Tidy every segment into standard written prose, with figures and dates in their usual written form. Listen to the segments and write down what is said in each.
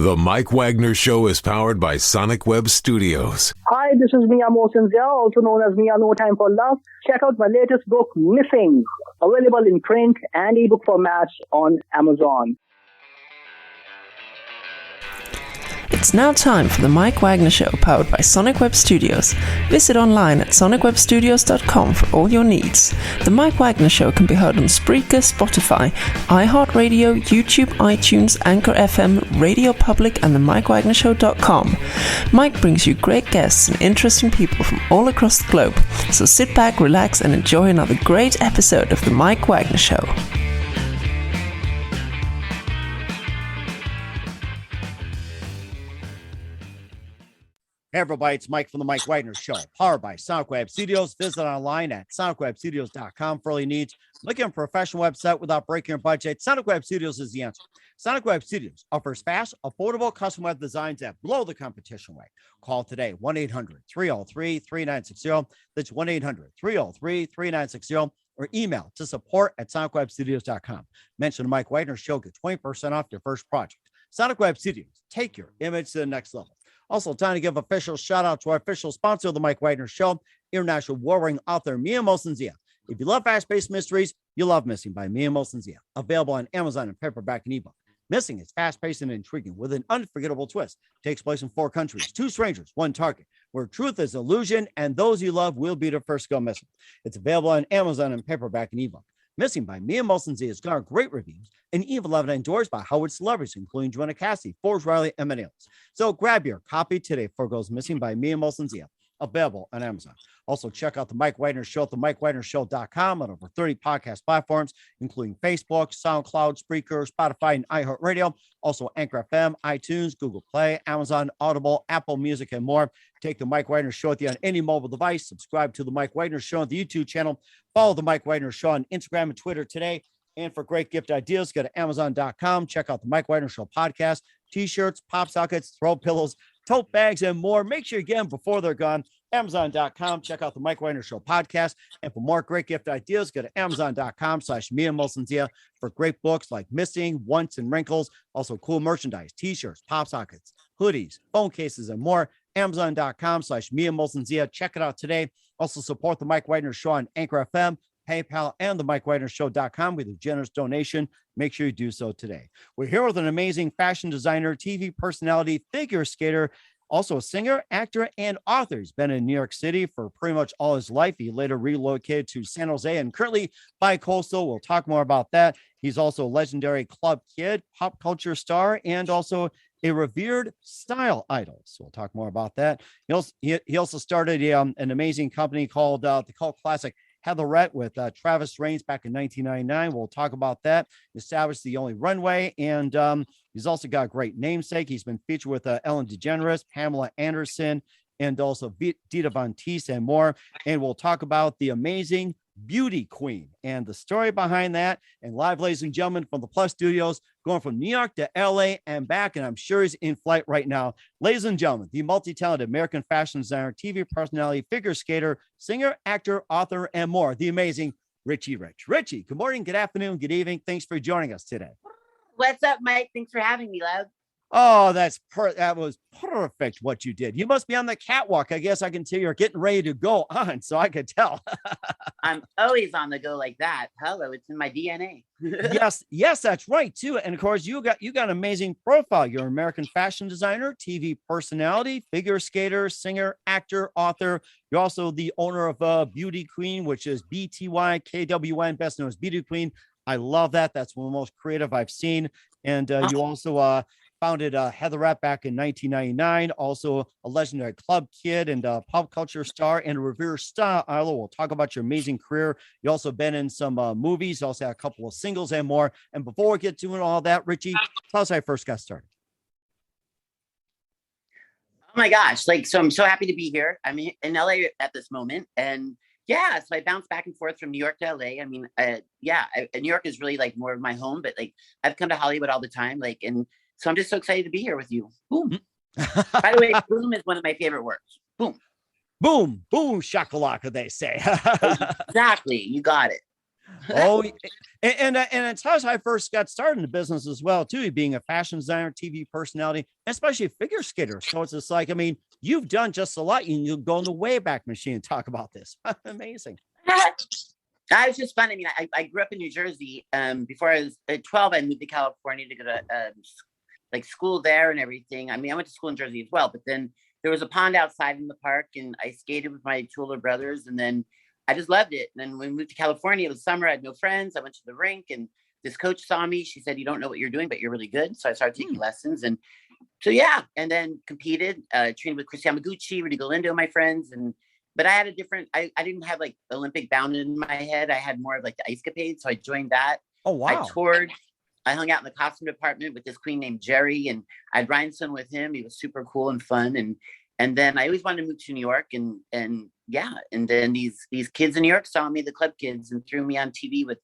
The Mike Wagner Show is powered by Sonic Web Studios. Hi, this is Mia Mosinzia, also known as Mia No Time for Love. Check out my latest book, Missing, available in print and ebook formats on Amazon. It's now time for the Mike Wagner Show, powered by Sonic Web Studios. Visit online at sonicwebstudios.com for all your needs. The Mike Wagner Show can be heard on Spreaker, Spotify, iHeartradio, YouTube, iTunes, Anchor FM, Radio Public, and the MikeWagnerShow.com. Mike brings you great guests and interesting people from all across the globe. So sit back, relax, and enjoy another great episode of the Mike Wagner Show. Hey everybody, it's Mike from the Mike Wagner Show, powered by Sonic Web Studios. Visit online at sonicwebstudios.com for all your needs. Looking for a professional website without breaking your budget? Sonic Web Studios is the answer. Sonic Web Studios offers fast, affordable custom web designs that blow the competition away. Call today, 1-800-303-3960. That's 1-800-303-3960. Or email to support@sonicwebstudios.com. Mention the Mike Wagner Show, get 20% off your first project. Sonic Web Studios, take your image to the next level. Also, time to give official shout out to our official sponsor of the Mike Wagner Show, international warring author Mia Mosinzia. If you love fast-paced mysteries, you love Missing by Mia Mosinzia. Available on Amazon and paperback and ebook. Missing is fast-paced and intriguing with an unforgettable twist. Takes place in 4 countries, 2 strangers, 1 target, where truth is illusion and those you love will be the first to go missing. It's available on Amazon and paperback and ebook. Missing by Mia Mosinzia has garnered great reviews and even loved and endorsed by Howard celebrities, including Joanna Cassidy, Forbes Riley, and many others. So grab your copy today before it goes missing by Mia Mosinzia. Available on Amazon. Also, check out the Mike Wagner Show at themikewagnershow.com on over 30 podcast platforms, including Facebook, SoundCloud, Spreaker, Spotify, and iHeartradio. Also, Anchor FM, iTunes, Google Play, Amazon, Audible, Apple Music, and more. Take the Mike Wagner Show with you on any mobile device. Subscribe to the Mike Wagner Show on the YouTube channel. Follow the Mike Wagner Show on Instagram and Twitter today. And for great gift ideas, go to Amazon.com. Check out the Mike Wagner Show podcast, T-shirts, pop sockets, throw pillows, tote bags, and more. Make sure you get them before they're gone. Amazon.com. Check out the Mike Wagner Show podcast. And for more great gift ideas, go to Amazon.com/Mia Mosinzia for great books like Missing, Once, and Wrinkles. Also cool merchandise, T-shirts, pop sockets, hoodies, phone cases, and more. Amazon.com/Mia Mosinzia. Check it out today. Also support the Mike Wagner Show on Anchor FM, PayPal, and the MikeWagnerShow.com with a generous donation. Make sure you do so today. We're here with an amazing fashion designer, TV personality, figure skater, also a singer, actor, and author. He's been in New York City for pretty much all his life. He later relocated to San Jose and currently bi-coastal. We'll talk more about that. He's also a legendary club kid, pop culture star, and also a revered style idol. So we'll talk more about that. He also started an amazing company called the cult classic Heatherette with Travis Raines back in 1999. We'll talk about that. Established the only runway, and he's also got a great namesake. He's been featured with Ellen DeGeneres, Pamelaanderson, and also ditavonteese and more. And we'll talk about the amazing Beauty Queen and the story behind that. And live, ladies and gentlemen, from the Plus Studios, going from New York to LA and back, and I'm sure he's in flight right now. Ladies and gentlemen, the multi-talented American fashion designer, TV personality, figure skater, singer, actor, author, and more, the amazing Richie Rich. Richie, good morning, good afternoon, good evening. Thanks for joining us today. What's up, Mike? Thanks for having me, love. Oh, that was perfect what you did. You must be on the catwalk. I guess I can tell you're getting ready to go on, so I could tell. I'm always on the go like that. Hello, it's in my DNA. yes, that's right too. And of course, you got an amazing profile. You're an American fashion designer, TV personality, figure skater, singer, actor, author. You're also the owner of Beauty Queen, which is BTYKWN, best known as Beauty Queen. I love that. That's one of the most creative I've seen. And you also founded Heatherette back in 1999, also a legendary club kid and pop culture star and a revered style idol. We'll talk about your amazing career. You also been in some movies, you also had a couple of singles and more. And before we get to all that, Richie, tell us how you first got started. Oh my gosh, so I'm so happy to be here. I'm in LA at this moment. And yeah, so I bounce back and forth from New York to LA. I mean, New York is really like more of my home, but like I've come to Hollywood all the time. And so I'm just so excited to be here with you. Boom. By the way, boom is one of my favorite words. Boom. Boom, boom, shakalaka, they say. Exactly. You got it. Oh, and it's how I first got started in the business as well, too, being a fashion designer, TV personality, especially a figure skater. So it's just like, I mean, you've done just a lot. You go in the Wayback Machine and talk about this. Amazing. It's just fun. I mean, I grew up in New Jersey. Before I was 12, I moved to California to go to like school there and everything. I mean, I went to school in Jersey as well, but then there was a pond outside in the park, and I skated with my two older brothers, and then I just loved it. And then when we moved to California, it was summer. I had no friends. I went to the rink, and this coach saw me. She said, "You don't know what you're doing, but you're really good." So I started taking lessons, and so yeah, and then competed, trained with Chris Yamaguchi, Rudy Galindo, my friends, but I had a different. I didn't have like Olympic bound in my head. I had more of like the icecapades. So I joined that. Oh wow! I toured. I hung out in the costume department with this queen named Jerry, and I had rhinestone with him. He was super cool and fun, and then I always wanted to move to New York, and yeah, and then these kids in New York saw me, the club kids, and threw me on TV with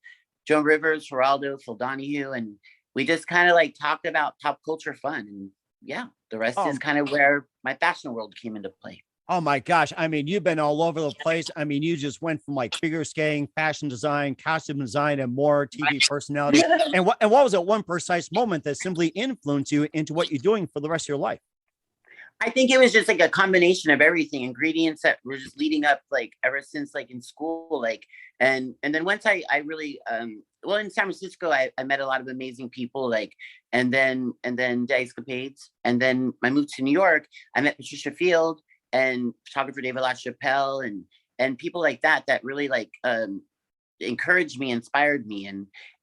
Joan Rivers, Geraldo, Phil Donahue, and we just kind of like talked about pop culture fun, and yeah, the rest is kind of where my fashion world came into play. Oh my gosh. I mean, you've been all over the place. I mean, you just went from like figure skating, fashion design, costume design, and more TV personality. And what was that one precise moment that simply influenced you into what you're doing for the rest of your life? I think it was just like a combination of everything, ingredients that were just leading up, like ever since like in school, like, and then once I really, well, in San Francisco, I met a lot of amazing people, like, and then the Icecapades. And then I moved to New York, I met Patricia Field and photographer David LaChapelle and people like that really like, encouraged me, inspired me.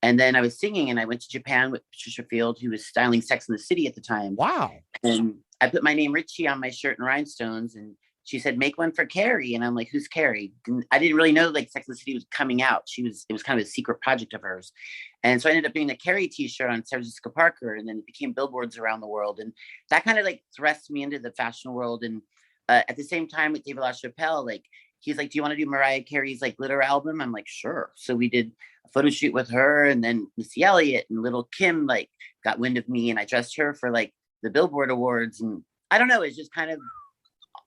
And then I was singing, and I went to Japan with Patricia Field, who was styling Sex and the City at the time. Wow. And I put my name Richie on my shirt and rhinestones, and she said, "Make one for Carrie." And I'm like, "Who's Carrie?" And I didn't really know like Sex and the City was coming out. It was kind of a secret project of hers. And so I ended up doing the Carrie t-shirt on Sarah Jessica Parker, and then it became billboards around the world. And that kind of like thrust me into the fashion world. And at the same time with David LaChapelle, like, he's like, "Do you want to do Mariah Carey's like glitter album?" I'm like, "Sure." So we did a photo shoot with her, and then Missy Elliott and Little Kim like got wind of me, and I dressed her for like the Billboard Awards. And I don't know, it's just kind of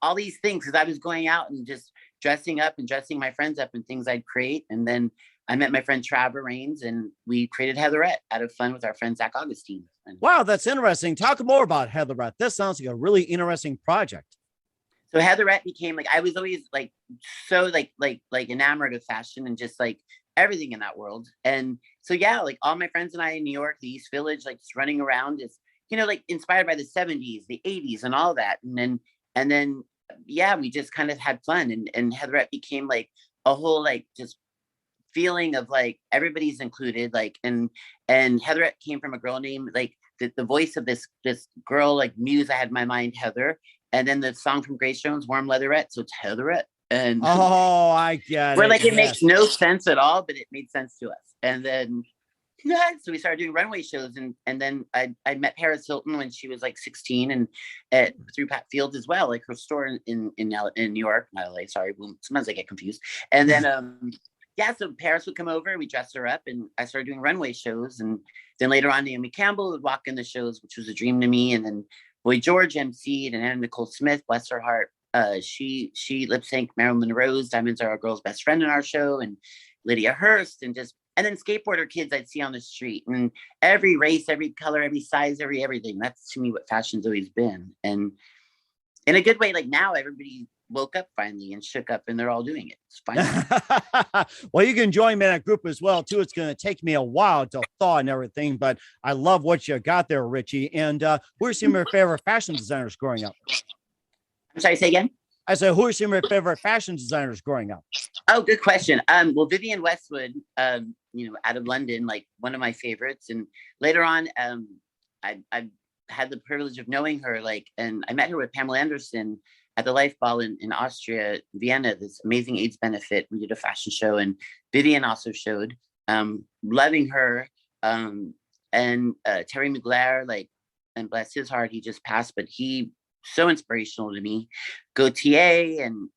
all these things, because I was going out and just dressing up and dressing my friends up in things I'd create. And then I met my friend Trevor Raines, and we created Heatherette out of fun with our friend Zach Augustine. Wow, that's interesting. Talk more about Heatherette. This sounds like a really interesting project. So Heatherette became like, I was always like so like enamored of fashion and just like everything in that world. And so yeah, like all my friends and I in New York, the East Village, like just running around, is, you know, like inspired by the 70s, the 80s and all that. And then yeah, we just kind of had fun, and Heatherette became like a whole like just feeling of like everybody's included, like, and Heatherette came from a girl named like the voice of this girl like muse I had in my mind, Heather. And then the song from Grace Jones, Warm Leatherette. So it's Heatherette. And oh, I get it. We're like, it makes no sense at all, but it made sense to us. And then, yeah, so we started doing runway shows. And then I met Paris Hilton when she was like 16, and through Pat Fields as well, like her store in New York, not LA, sorry. Sometimes I get confused. And then, yeah, so Paris would come over and we dressed her up, and I started doing runway shows. And then later on, Naomi Campbell would walk in the shows, which was a dream to me. And then Boy George emceed, and Anna Nicole Smith, bless her heart, she lip synced Marilyn Monroe's Diamonds Are a Girl's Best Friend in our show, and Lydia Hurst, and then skateboarder kids I'd see on the street, and every race, every color, every size, everything. That's to me what fashion's always been. And in a good way, like now everybody woke up finally and shook up, and they're all doing it. It's fine. Well, you can join me in that group as well too. It's going to take me a while to thaw and everything, but I love what you got there, Richie. And who are some of your favorite fashion designers growing up? I'm sorry, say again. I said, who are some of your favorite fashion designers growing up? Oh, good question. Well, Vivienne Westwood, you know, out of London, like one of my favorites. And later on, I had the privilege of knowing her, like, and I met her with Pamela Anderson at the Life Ball in Austria, Vienna, this amazing AIDS benefit. We did a fashion show, and Vivienne also showed, loving her. And Terry Mugler, like, and bless his heart, he just passed, but he so inspirational to me. Gautier, and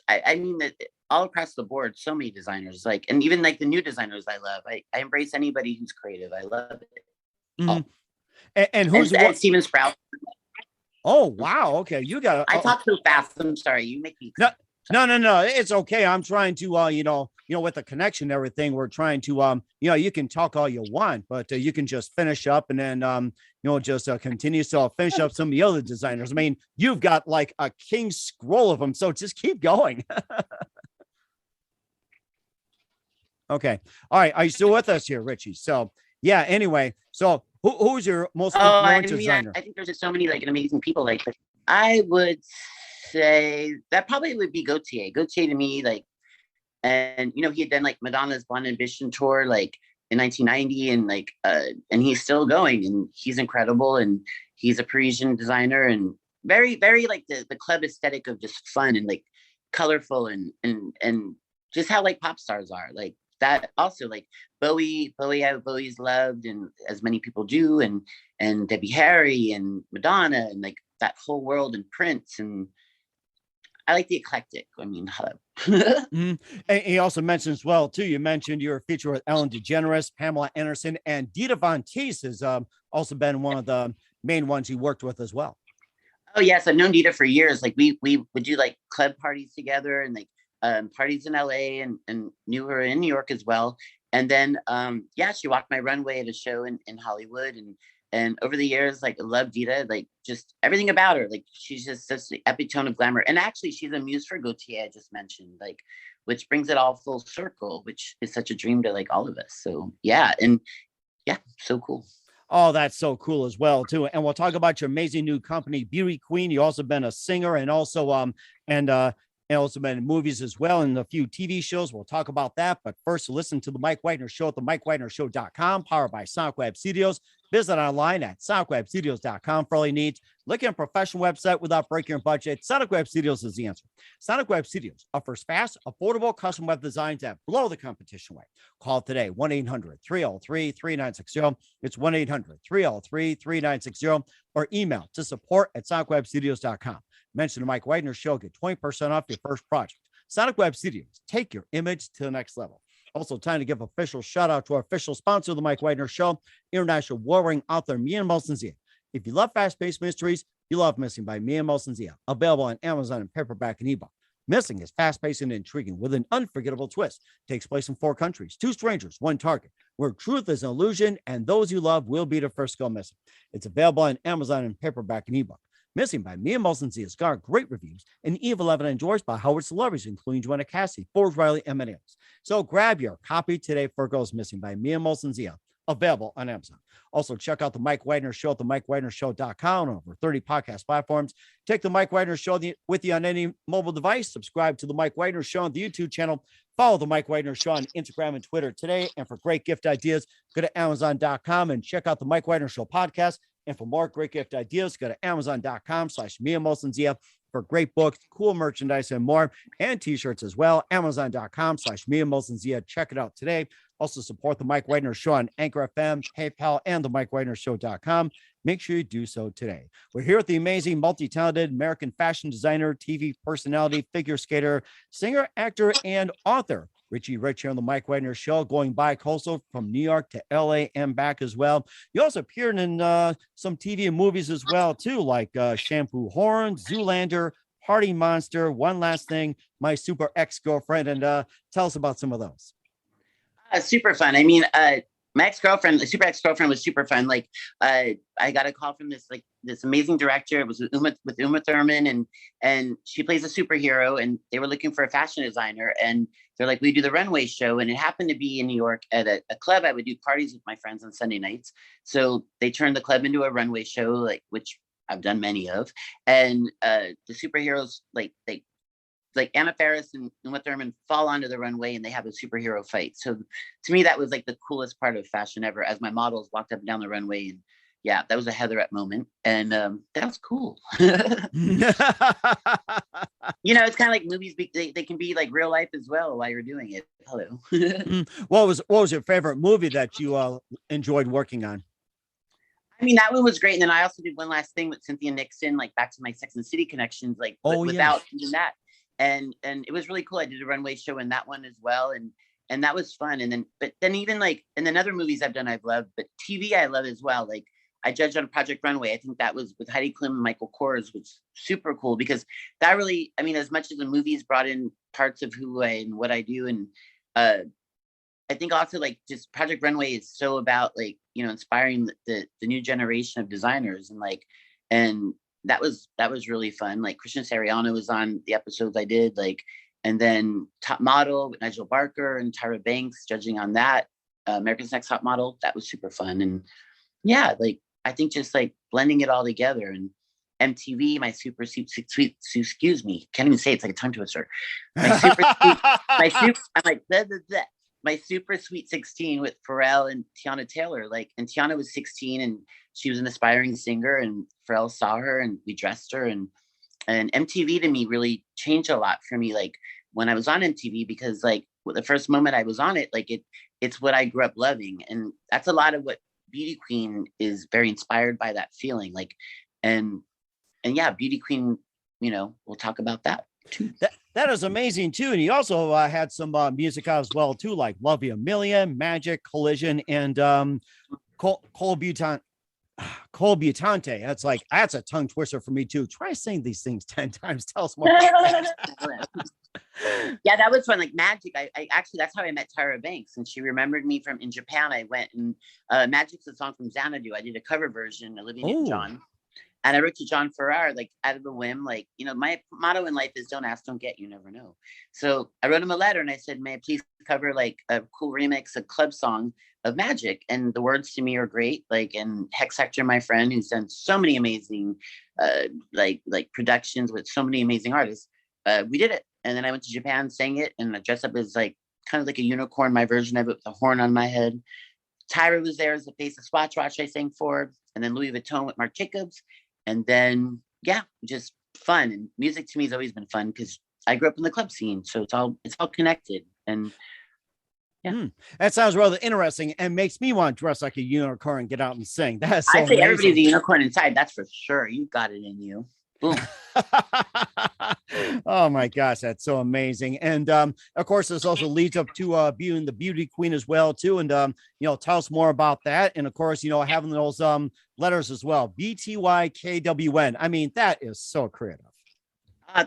I mean that all across the board, so many designers, like, and even like the new designers I love. I embrace anybody who's creative. I love it. Mm-hmm. And who's and Steven Sprout. Oh wow! Okay, you got. I talk so fast. I'm sorry. You make me. No. It's okay. I'm trying to, with the connection and everything, we're trying to, you can talk all you want, but you can just finish up and then, just continue. So I'll finish up some of the other designers. I mean, you've got like a king scroll of them. So just keep going. Okay. All right. Are you still with us here, Richie? So yeah, anyway, so who's your most influential designer? I think there's just so many like amazing people. Like I would say that probably would be Gautier. Gautier to me, like, and he had done like Madonna's Blonde Ambition tour like in 1990, and like and he's still going, and he's incredible, and he's a Parisian designer, and very, very like the club aesthetic of just fun and like colorful and just how like pop stars are like that. Also like Bowie I've always loved, and as many people do, and Debbie Harry and Madonna and like that whole world, and Prince, and I like the eclectic. I mean, hello. Mm-hmm. And he also mentioned as well too. You mentioned your feature with Ellen DeGeneres, Pamelaanderson, and ditavonteese has also been one of the main ones you worked with as well. Oh yes, I've known Dita for years. Like we would do like club parties together, and like parties in LA, and knew her in New York as well. And then she walked my runway at a show in Hollywood, and over the years, like I love Dita, like just everything about her. Like she's just such the epitome of glamour. And actually she's a muse for Gautier, I just mentioned, like, which brings it all full circle, which is such a dream to like all of us. So yeah, and yeah, so cool. Oh, that's so cool as well too. And we'll talk about your amazing new company, BTYKWN. You also been a singer, and also and also been in movies as well, and a few TV shows. We'll talk about that. But first, listen to the Mike Wagner Show at the MikeWagnerShow.com, powered by Sonic Web Studios. Visit online at sonicwebstudios.com for all your needs. Look at a professional website without breaking your budget. Sonic Web Studios is the answer. Sonic Web Studios offers fast, affordable custom web designs that blow the competition away. Call today, 1-800-303-3960. It's 1-800-303-3960, or email to support@sonicwebstudios.com. Mention the Mike Wagner Show, get 20% off your first project. Sonic Web Studios, take your image to the next level. Also, time to give official shout out to our official sponsor of the Mike Wagner Show, international warring author Mia Molson-Zia. If you love fast-paced mysteries, you love Missing by Mia Molson-Zia, available on Amazon in paperback and ebook. Missing is fast-paced and intriguing with an unforgettable twist. Takes place in 4 countries, 2 strangers, 1 target, where truth is an illusion and those you love will be the first to go missing. It's available on Amazon in paperback and ebook. Missing by Mia Molson-Zia has got great reviews and Eve 11 endorsed by Howard celebrities, including Joanna Cassidy, Forbes Riley, and many others. So grab your copy today for Goes Missing by Mia Molson-Zia, available on Amazon. Also, check out the Mike Wagner Show at the MikeWagnerShow.com on over 30 podcast platforms. Take the Mike Wagner Show with you on any mobile device. Subscribe to the Mike Wagner Show on the YouTube channel. Follow the Mike Wagner Show on Instagram and Twitter today. And for great gift ideas, go to Amazon.com and check out the Mike Wagner Show podcast. And for more great gift ideas, go to Amazon.com/Mia Molson-Zia for great books, cool merchandise, and more, and t-shirts as well. Amazon.com/Mia Molson-Zia. Check it out today. Also support the Mike Wagner Show on Anchor FM, PayPal, and the MikeWagnerShow.com. Make sure you do so today. We're here with the amazing, multi-talented American fashion designer, TV personality, figure skater, singer, actor, and author, Richie Rich, here on the Mike Wagner Show, going bi-coastal from New York to LA and back as well. You also appeared in some TV and movies as well, too, like Shampoo Horn, Zoolander, Party Monster, One Last Thing, My Super Ex-Girlfriend, and tell us about some of those. Super fun. I mean, my ex-girlfriend, the super ex-girlfriend, was super fun. Like, I got a call from this amazing director. It was with Uma Thurman, and she plays a superhero, and they were looking for a fashion designer, and they're like, we do the runway show, and it happened to be in New York at a club. I would do parties with my friends on Sunday nights, so they turned the club into a runway show, like, which I've done many of, and the superheroes like Anna Faris and Uma Thurman fall onto the runway and they have a superhero fight. So to me, that was like the coolest part of fashion ever, as my models walked up and down the runway. And yeah, that was a heatherette moment. And that was cool. It's kind of like movies. They can be like real life as well while you're doing it. Hello. What was your favorite movie that you enjoyed working on? I mean, that one was great. And then I also did One Last Thing with Cynthia Nixon, like back to my Sex and the City connections, like without doing that. And it was really cool. I did a runway show in that one as well, and that was fun. And then even like, and then other movies I've done I've loved, but TV I love as well. Like I judged on Project Runway. I think that was with Heidi Klum and Michael Kors, which was super cool because that really, I mean, as much as the movies brought in parts of who I and what I do, and I think also like just Project Runway is so about like, you know, inspiring the new generation of designers, and like, and that was really fun. Like Christian Siriano was on the episodes I did, like, and then Top Model with Nigel Barker and Tyra Banks judging on that, America's Next Top Model. That was super fun. And yeah, like I think just like blending it all together. And MTV, my super sweet, excuse me, can't even say it, it's like a tongue twister. My super sweet, I'm like blah, blah, blah. My super sweet 16 with Pharrell and Tiana Taylor. Like, and Tiana was 16 and she was an aspiring singer, and Pharrell saw her and we dressed her, and MTV to me really changed a lot for me. Like when I was on MTV, because like the first moment I was on it, like it's what I grew up loving. And that's a lot of what Beauty Queen is very inspired by, that feeling. Like, and yeah, Beauty Queen, you know, we'll talk about that too. That is amazing too. And he also had some music out as well too, like Love You a Million, Magic, Collision, and Cole Butante. That's a tongue twister for me too. Try saying these things 10 times. Tell us more. Yeah, that was fun. Like Magic, I actually, that's how I met Tyra Banks, and she remembered me from in Japan. I went and Magic's a song from Xanadu. I did a cover version, Olivia Newton-John. And I wrote to John Farrar, like out of a whim, like, you know, my motto in life is don't ask, don't get, you never know. So I wrote him a letter and I said, may I please cover like a cool remix, a club song of Magic? And the words to me are great. Like, and Hex Hector, my friend, who's done so many amazing, like productions with so many amazing artists. We did it. And then I went to Japan, sang it, and I dressed up as like, kind of like a unicorn, my version of it with a horn on my head. Tyra was there as the face of Swatch Watch I sang for, and then Louis Vuitton with Marc Jacobs. And then, yeah, just fun. And music to me has always been fun because I grew up in the club scene. So it's all connected. And yeah. That sounds rather interesting and makes me want to dress like a unicorn and get out and sing. That's so I say amazing. Everybody's a unicorn inside. That's for sure. You got it in you. Boom. Oh my gosh, that's so amazing. And of course, this also leads up to being the Beauty Queen as well too. And you know, tell us more about that. And of course, you know, having those letters as well, BTYKWN. I mean, that is so creative.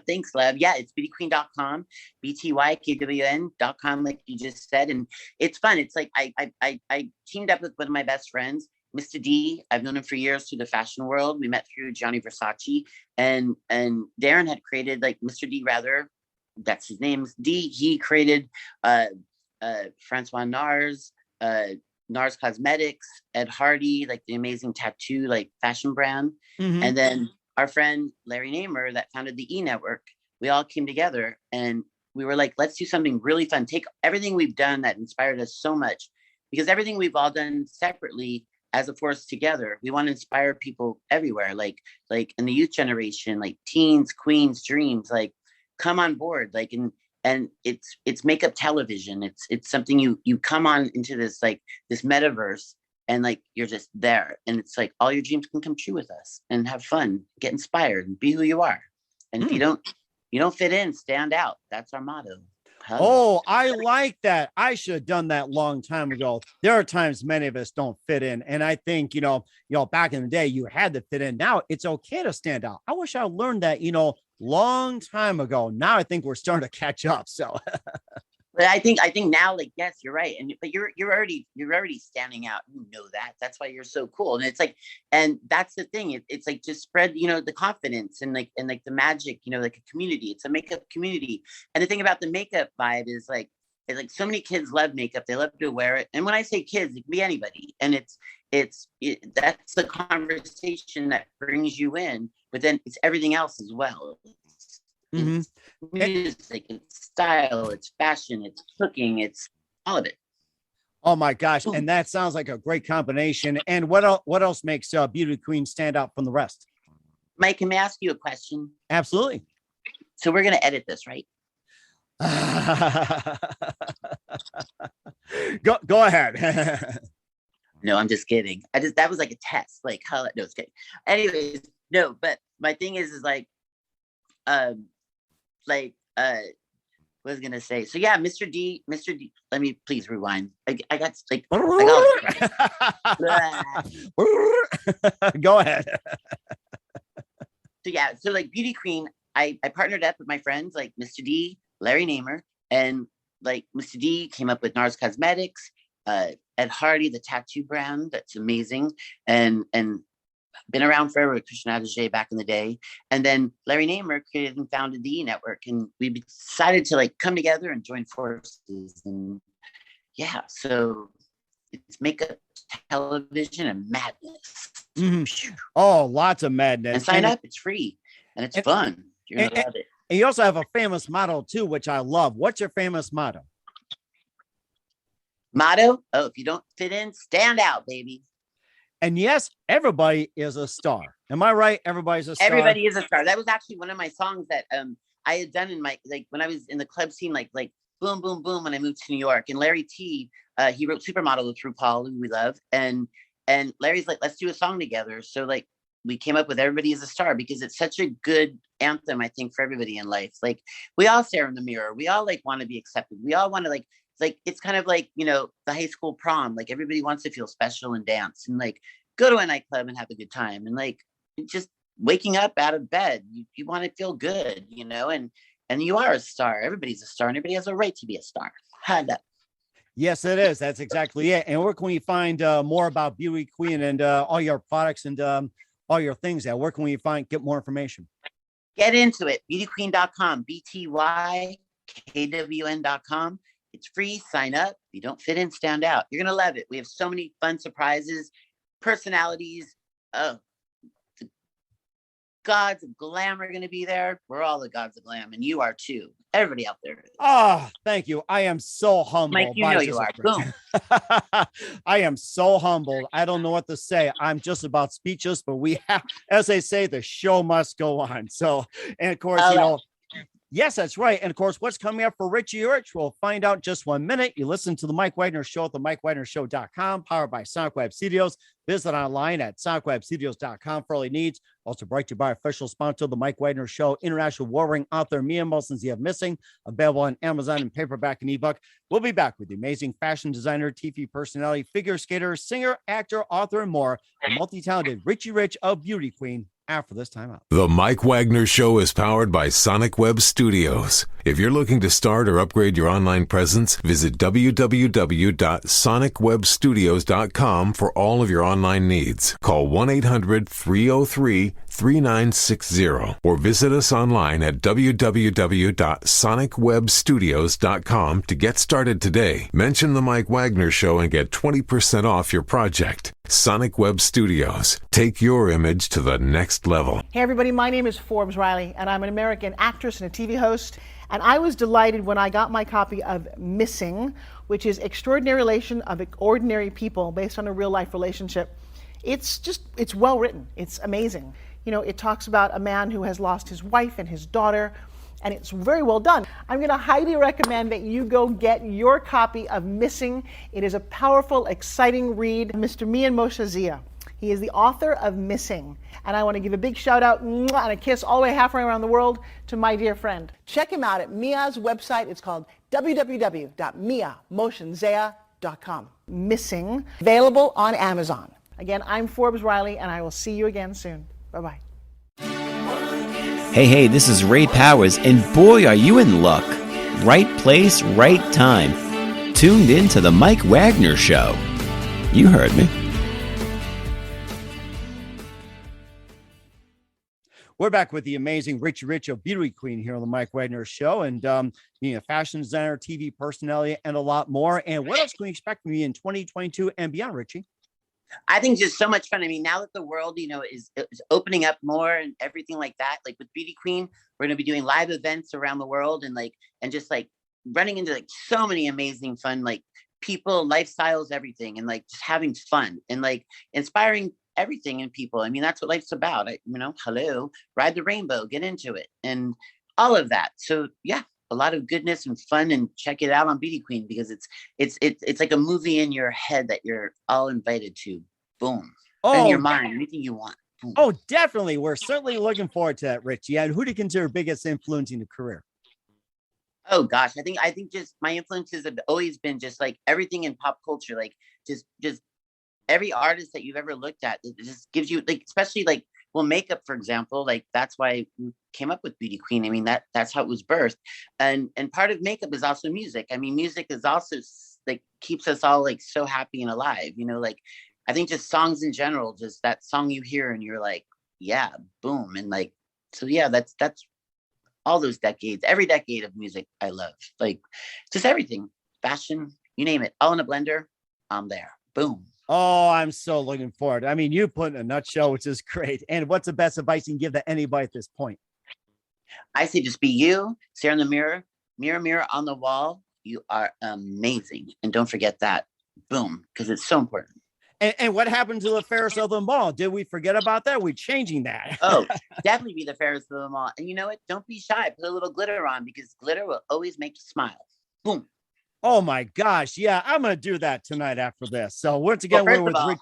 Thanks, Lev. Yeah, it's beautykween.com, BTYKWN.com, like you just said. And it's fun. It's like I teamed up with one of my best friends, Mr. D. I've known him for years through the fashion world. We met through Gianni Versace, and Darren had created, like, Mr. D, rather, that's his name, D. He created Francois Nars, Nars Cosmetics, Ed Hardy, like the amazing tattoo, like fashion brand. Mm-hmm. And then our friend Larry Namer that founded the E Network, we all came together and we were like, let's do something really fun. Take everything we've done that inspired us so much, because everything we've all done separately as a force together, we want to inspire people everywhere, like in the youth generation, like teens, queens, dreams, like come on board, like, and it's makeup television. It's something you come on into this, like this metaverse, and like you're just there, and it's like all your dreams can come true with us, and have fun, get inspired, and be who you are. And if you don't fit in, stand out. That's our motto. Oh, I like that. I should have done that long time ago. There are times many of us don't fit in. And I think, you know, back in the day, you had to fit in. Now it's okay to stand out. I wish I learned that, long time ago. Now I think we're starting to catch up. So but I think now, like, yes, you're right. But you're already standing out. You know that. That's why you're so cool. And it's like, and that's the thing. It's like, just spread, the confidence and the magic, like a community. It's a makeup community. And the thing about the makeup vibe is like so many kids love makeup. They love to wear it. And when I say kids, it can be anybody. And that's the conversation that brings you in, but then it's everything else as well. It's music, it's style, it's fashion, it's cooking, it's all of it. Oh my gosh. And that sounds like a great combination. And what else makes Beauty Queen stand out from the rest? Mike, can I ask you a question? Absolutely. So we're going to edit this, right? Go ahead. No, I'm just kidding. That was like a test. Like, how? No, it's kidding. Anyways, no, but my thing is like, what was I gonna say? So yeah, Mr. D, let me please rewind. I got like go ahead. So yeah, so like Beauty Queen, I partnered up with my friends like Mr. D, Larry Namer, and like Mr. D came up with NARS Cosmetics, Ed Hardy, the tattoo brand, that's amazing, and been around forever with Christian Audigier back in the day. And then Larry Namer created and founded the E Network, and we decided to like come together and join forces. And yeah, so it's makeup, television, and madness. Mm-hmm. Oh, lots of madness. And sign up, it's free and it's fun. You're gonna love it. And you also have a famous motto too, which I love. What's your famous motto? Motto? Oh, if you don't fit in, stand out, baby. And yes, everybody is a star. Am I right? Everybody's a star. Everybody is a star. That was actually one of my songs that I had done in my, like, when I was in the club scene, like boom, boom, boom, when I moved to New York. And Larry T, he wrote Supermodel with RuPaul, who we love. And Larry's like, let's do a song together. So like, we came up with Everybody is a Star because it's such a good anthem, I think, for everybody in life. Like, we all stare in the mirror. We all like want to be accepted. We all want to like, it's kind of like, you know, the high school prom. Like, everybody wants to feel special and dance and like go to a nightclub and have a good time. And like, just waking up out of bed, you want to feel good, you know, and you are a star. Everybody's a star and everybody has a right to be a star. Yes, it is. That's exactly it. And where can we find more about Beauty Queen and all your products and all your things at? Where can we get more information? Get into it. Beautykween.com, BTYKWN.com. It's free. Sign up. If you don't fit in, stand out. You're going to love it. We have so many fun surprises, personalities. The gods of glam are going to be there. We're all the gods of glam, and you are too. Everybody out there. Oh, thank you. I am so humbled. Mike, you know you are. Boom. I am so humbled. I don't know what to say. I'm just about speechless, but we have, as they say, the show must go on. So, and of course, you know, yes, that's right. And of course, what's coming up for Richie Rich, we'll find out in just 1 minute. You listen to the Mike Wagner Show at the mikewagnershow.com, powered by Sonic Web Studios. Visit online at sonicwebstudios.com for all your needs. Also brought to you by official sponsor, the Mike Wagner Show, international warring author Mia Molson's The Missing, available on Amazon and paperback and ebook. We'll be back with the amazing fashion designer, TV personality, figure skater, singer, actor, author, and more, the multi-talented Richie Rich of Beauty Queen. After this time out. The Mike Wagner Show is powered by Sonic Web Studios. If you're looking to start or upgrade your online presence, visit www.sonicwebstudios.com for all of your online needs. Call 1-800-303-3960 or visit us online at www.sonicwebstudios.com to get started today. Mention the Mike Wagner Show and get 20% off your project. Sonic Web Studios. Take your image to the next level. Hey everybody, my name is Forbes Riley and I'm an American actress and a TV host. And I was delighted when I got my copy of Missing, which is Extraordinary Relation of Ordinary People based on a real life relationship. It's well written. It's amazing. You know, it talks about a man who has lost his wife and his daughter, and it's very well done. I'm going to highly recommend that you go get your copy of Missing. It is a powerful, exciting read. Mr. Mian Moshe Zia. He is the author of Missing. And I want to give a big shout out and a kiss all the way halfway around the world to my dear friend. Check him out at Mia's website. It's called www.miamotionzea.com. Missing, available on Amazon. Again, I'm Forbes Riley, and I will see you again soon. Bye-bye. Hey, this is Ray Powers, and boy, are you in luck. Right place, right time. Tuned in to the Mike Wagner Show. You heard me. We're back with the amazing Richie Rich of Beauty Queen here on the Mike Wagner Show, and being a fashion designer, TV personality, and a lot more. And what else can we expect from you in 2022 and beyond, Richie? I think just so much fun. I mean, now that the world, you know, is opening up more and everything like that, like with Beauty Queen, we're going to be doing live events around the world and just running into like so many amazing fun, like people, lifestyles, everything, and like just having fun and like inspiring everything in people. I mean, that's what life's about. Hello, ride the rainbow, get into it, and all of that. So yeah, a lot of goodness and fun, and check it out on Beauty Queen because it's like a movie in your head that you're all invited to. Boom. In your mind, anything you want. Boom. Oh, definitely. We're certainly looking forward to that, Richie. And who do you consider biggest influence in your career? Oh gosh, I think just my influences have always been just like everything in pop culture, like just every artist that you've ever looked at. It just gives you like, especially like well, makeup, for example, like that's why we came up with Beauty Queen. I mean, that's how it was birthed. And part of makeup is also music. I mean, music is also like keeps us all like so happy and alive, you know, like I think just songs in general, just that song you hear and you're like, yeah, boom. And like, so yeah, that's all those decades, every decade of music I love, like just everything, fashion, you name it, all in a blender, I'm there. Boom. Oh, I'm so looking forward. I mean, you put in a nutshell, which is great. And what's the best advice you can give to anybody at this point? I say just be you, stare in the mirror, mirror on the wall. You are amazing. And don't forget that. Boom. Because it's so important. And what happened to the Ferris of them all? Did we forget about that? We're changing that. Oh, definitely be the Ferris of them all. And you know what? Don't be shy. Put a little glitter on because glitter will always make you smile. Boom. Oh my gosh. Yeah, I'm gonna do that tonight after this. So once again, well, we're with all, Richie.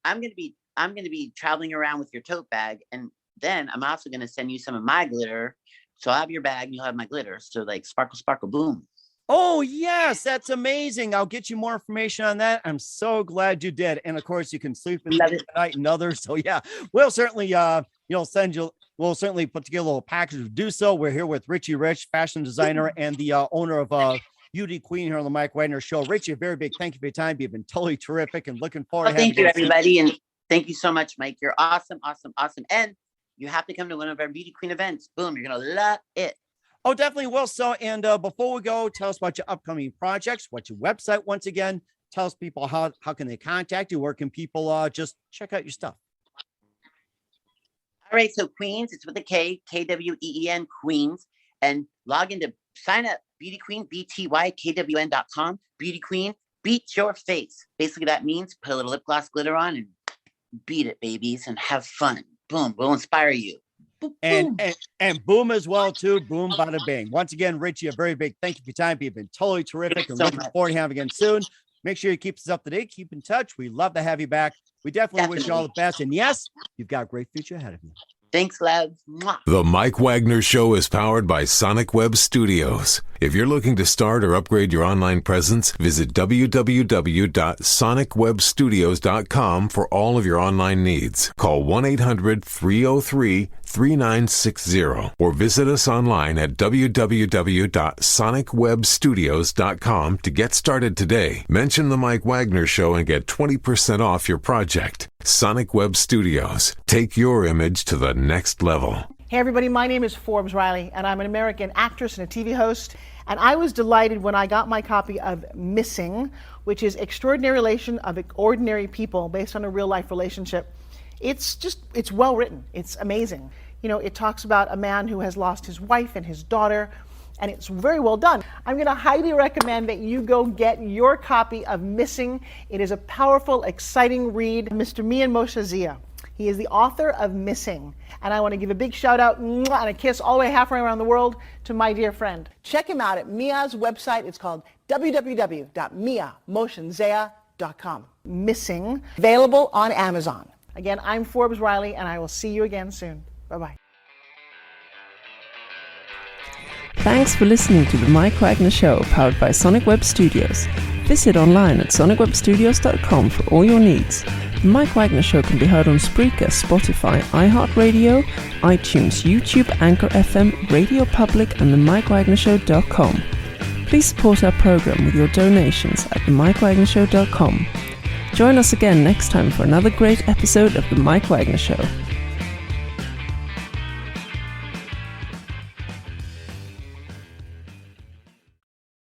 I'm gonna be traveling around with your tote bag, and then I'm also gonna send you some of my glitter. So I'll have your bag and you'll have my glitter. So like sparkle, sparkle, boom. Oh yes, that's amazing. I'll get you more information on that. I'm so glad you did. And of course, you can sleep in the night and others. So yeah, we'll certainly we'll certainly put together a little package to do so. We're here with Richie Rich, fashion designer and the owner of Beauty Queen here on the Mike Wagner Show. Richie, a very big thank you for your time. You've been totally terrific and looking forward to having you. Thank you, everybody. And thank you so much, Mike. You're awesome, awesome, awesome. And you have to come to one of our Beauty Queen events. Boom, you're going to love it. Oh, definitely will. So, and before we go, tell us about your upcoming projects. What's your website? Once again, tell us people how can they contact you? Where can people just check out your stuff? All right. So Queens, it's with a K, KWEEN, Queens. And log into, sign up, Beauty Queen, BTYKWN.com. Beauty Queen, beat your face. Basically, that means put a little lip gloss glitter on and beat it, babies, and have fun. Boom, we'll inspire you. Boom, boom. And boom as well, too. Boom, bada bing. Once again, Richie, a very big thank you for your time. You've been totally terrific and looking forward to having you again soon. Make sure you keep us up to date. Keep in touch. We love to have you back. We definitely wish you all the best. And yes, you've got a great future ahead of you. Thanks, love. Mwah. The Mike Wagner Show is powered by Sonic Web Studios. If you're looking to start or upgrade your online presence, visit www.sonicwebstudios.com for all of your online needs. Call 1-800-303-3960 or visit us online at www.sonicwebstudios.com to get started today. Mention the Mike Wagner Show and get 20% off your project. Sonic Web Studios. Take your image to the next level. Hey everybody, my name is Forbes Riley and I'm an American actress and a TV host, and I was delighted when I got my copy of Missing, which is Extraordinary Relation of Ordinary People based on a real life relationship. It's well written. It's amazing. You know, it talks about a man who has lost his wife and his daughter, and it's very well done. I'm going to highly recommend that you go get your copy of Missing. It is a powerful, exciting read. Mr. Mian Moshe Zia. He is the author of Missing. And I want to give a big shout out and a kiss all the way halfway around the world to my dear friend. Check him out at Mia's website. It's called www.miamotionsea.com. Missing, available on Amazon. Again, I'm Forbes Riley, and I will see you again soon. Bye-bye. Thanks for listening to the Mike Wagner Show, powered by Sonic Web Studios. Visit online at sonicwebstudios.com for all your needs. The Mike Wagner Show can be heard on Spreaker, Spotify, iHeartradio, iTunes, YouTube, Anchor FM, Radio Public, and themikewagnershow.com. Please support our program with your donations at themikewagnershow.com. Join us again next time for another great episode of The Mike Wagner Show.